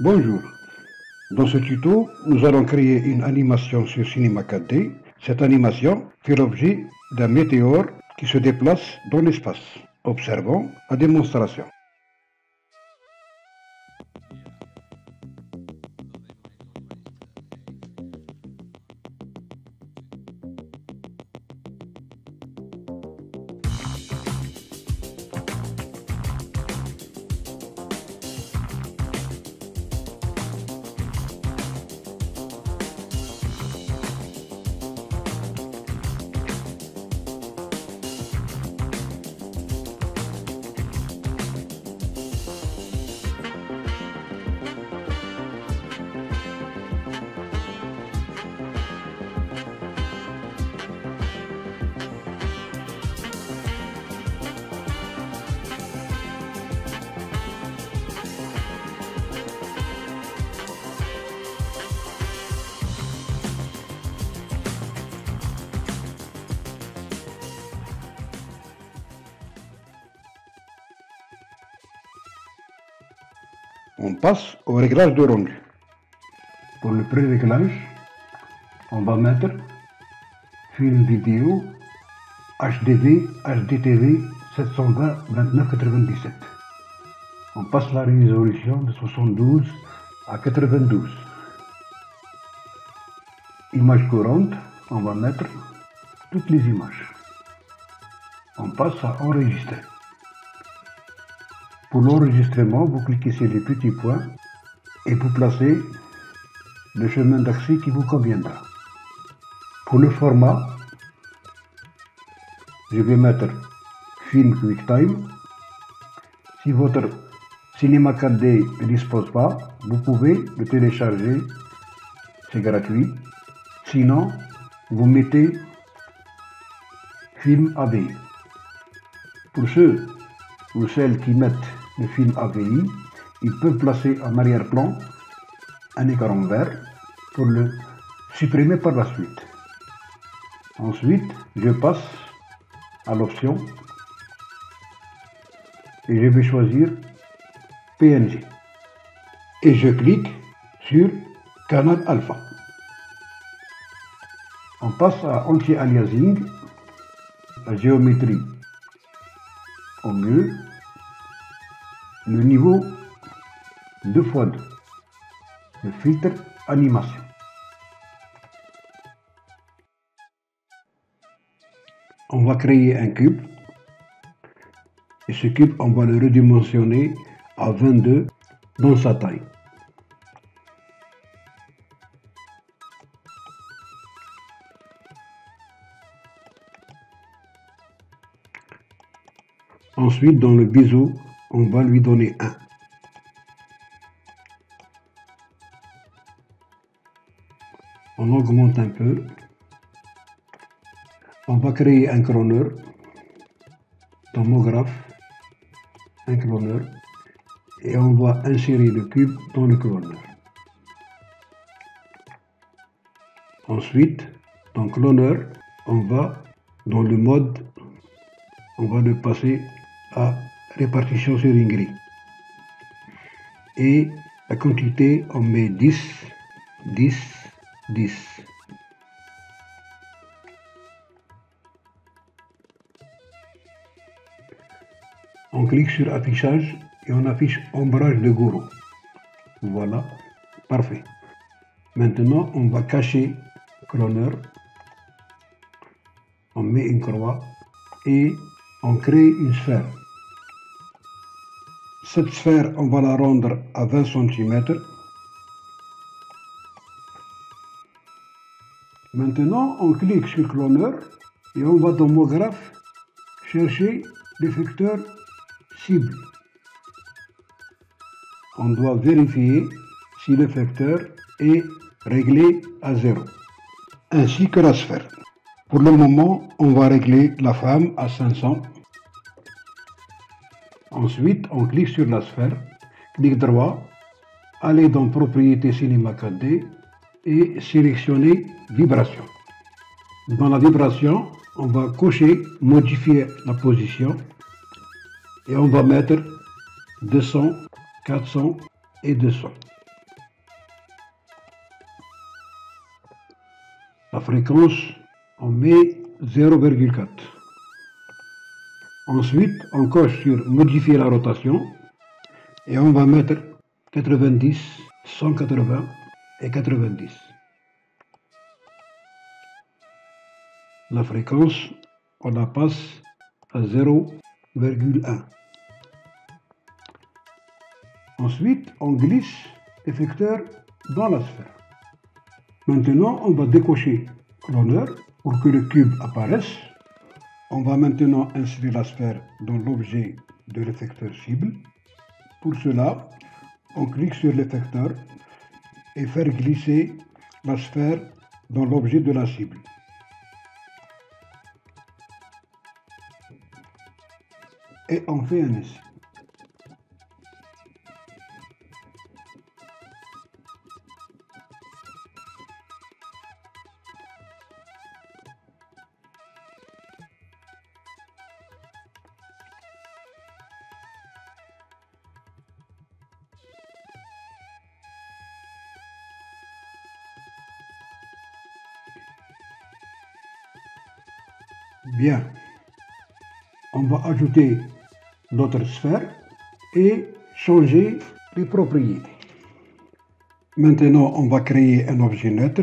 Bonjour, dans ce tuto, nous allons créer une animation sur Cinema 4D. Cette animation fait l'objet d'un météore qui se déplace dans l'espace. Observons la démonstration. On passe au réglage de rendu. Pour le pré-réglage, on va mettre film vidéo HDV HDTV 720-2997. On passe la résolution de 72 à 92. Image courante, on va mettre toutes les images. On passe à enregistrer. Pour l'enregistrement, vous cliquez sur les petits points et vous placez le chemin d'accès qui vous conviendra. Pour le format, je vais mettre Film QuickTime. Si votre Cinema 4D ne dispose pas, vous pouvez le télécharger, c'est gratuit. Sinon, vous mettez Film AVI. Pour ceux ou celles qui mettent le film AVI, ils peuvent placer en arrière-plan un écran vert pour le supprimer par la suite. Ensuite, je passe à l'option et je vais choisir PNG. Et je clique sur Canal Alpha. On passe à Anti-aliasing, la géométrie au mieux, le niveau 2x2, le filtre animation. On va créer un cube et ce cube on va le redimensionner à 22 dans sa taille. Ensuite, dans le biseau, on va lui donner 1. On augmente un peu. On va créer un cloneur, tomographe, un cloneur, et on va insérer le cube dans le cloneur. Ensuite, dans cloneur, on va dans le mode, on va le passer à répartition sur une grille. Et la quantité, on met 10, 10, 10. On clique sur affichage et on affiche ombrage de gouraud. Voilà, parfait. Maintenant, on va cacher cloneur. On met une croix et on crée une sphère. Cette sphère, on va la rendre à 20 cm. Maintenant, on clique sur cloneur et on va dans tomographe chercher l'effecteur cible. On doit vérifier si l'effecteur est réglé à 0, ainsi que la sphère. Pour le moment, on va régler la femme à 500. Ensuite, on clique sur la sphère, clic droit, aller dans Propriétés Cinema 4D et sélectionner Vibration. Dans la vibration, on va cocher Modifier la position et on va mettre 200, 400 et 200. La fréquence, on met 0,4. Ensuite, on coche sur modifier la rotation et on va mettre 90, 180 et 90. La fréquence, on la passe à 0,1. Ensuite, on glisse l'effecteur dans la sphère. Maintenant, on va décocher cloneur pour que le cube apparaisse. On va maintenant insérer la sphère dans l'objet de l'effecteur cible. Pour cela, on clique sur l'effecteur et faire glisser la sphère dans l'objet de la cible. Et on fait un essai. Bien, on va ajouter d'autres sphères et changer les propriétés. Maintenant, on va créer un objet neutre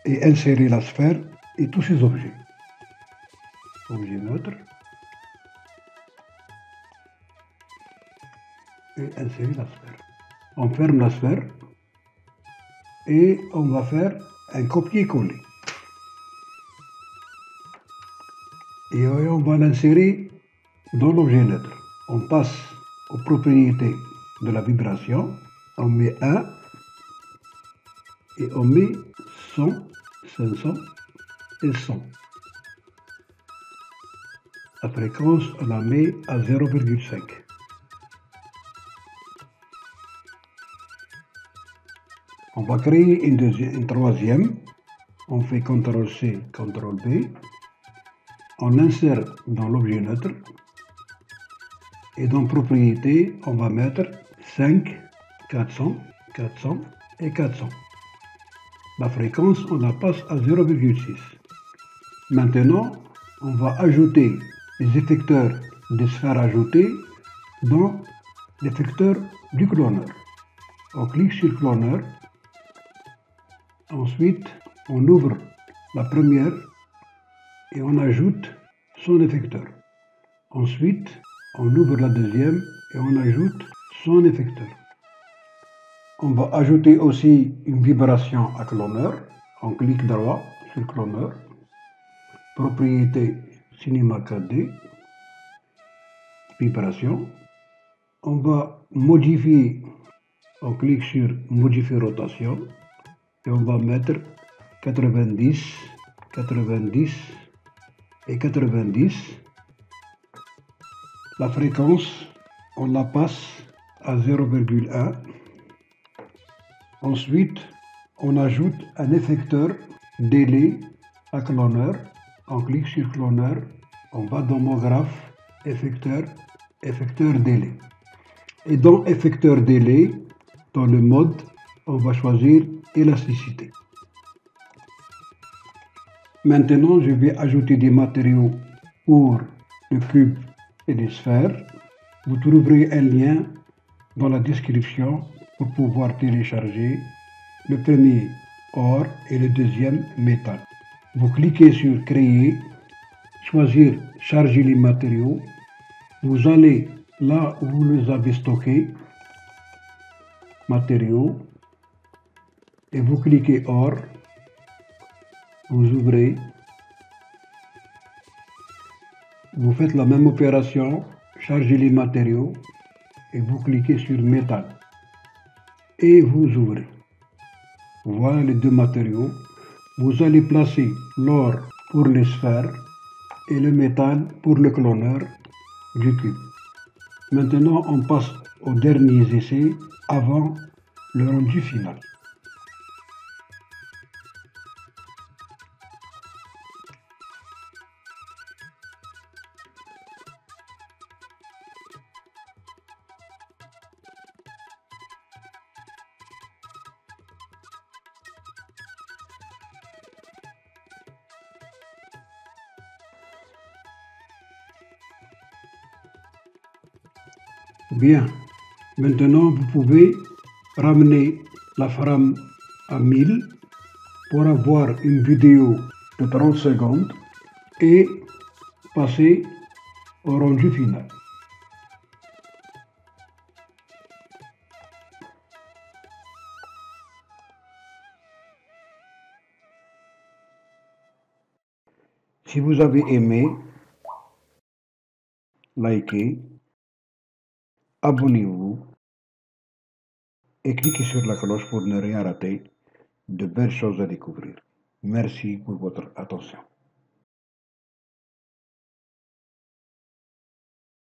et insérer la sphère et tous ses objets. Objet neutre et insérer la sphère. On ferme la sphère et on va faire un copier-coller. Et on va l'insérer dans l'objet neutre. On passe aux propriétés de la vibration, on met 1 et on met 100, 500 et 100. La fréquence, on la met à 0,5. On va créer une troisième. On fait CTRL-C, CTRL-B. On insère dans l'objet neutre. Et dans propriétés, on va mettre 5, 400, 400 et 400. La fréquence, on la passe à 0,6. Maintenant, on va ajouter les effecteurs des sphères ajoutées dans l'effecteur du cloneur. On clique sur cloneur. Ensuite, on ouvre la première et on ajoute son effecteur. Ensuite, on ouvre la deuxième et on ajoute son effecteur. On va ajouter aussi une vibration à cloneur. On clique droit sur cloneur. Propriété Cinema 4D. Vibration. On va modifier. On clique sur modifier rotation. Et on va mettre 90, 90 et 90. La fréquence, on la passe à 0,1. Ensuite, on ajoute un effecteur délai à cloneur. On clique sur cloneur, on va dans graphe, effecteur, effecteur délai. Et dans effecteur délai, dans le mode, on va choisir élasticité. Maintenant, je vais ajouter des matériaux pour le cube et les sphères. Vous trouverez un lien dans la description pour pouvoir télécharger le premier or et le deuxième métal. Vous cliquez sur créer, choisir charger les matériaux. Vous allez là où vous les avez stockés, matériaux, et vous cliquez or. Vous ouvrez, vous faites la même opération, chargez les matériaux et vous cliquez sur métal et vous ouvrez. Voilà les deux matériaux. Vous allez placer l'or pour les sphères et le métal pour le cloneur du cube. Maintenant, on passe aux derniers essais avant le rendu final. Bien, maintenant vous pouvez ramener la frame à 1000 pour avoir une vidéo de 30 secondes et passer au rendu final. Si vous avez aimé, likez, abonnez-vous et cliquez sur la cloche pour ne rien rater de belles choses à découvrir. Merci pour votre attention.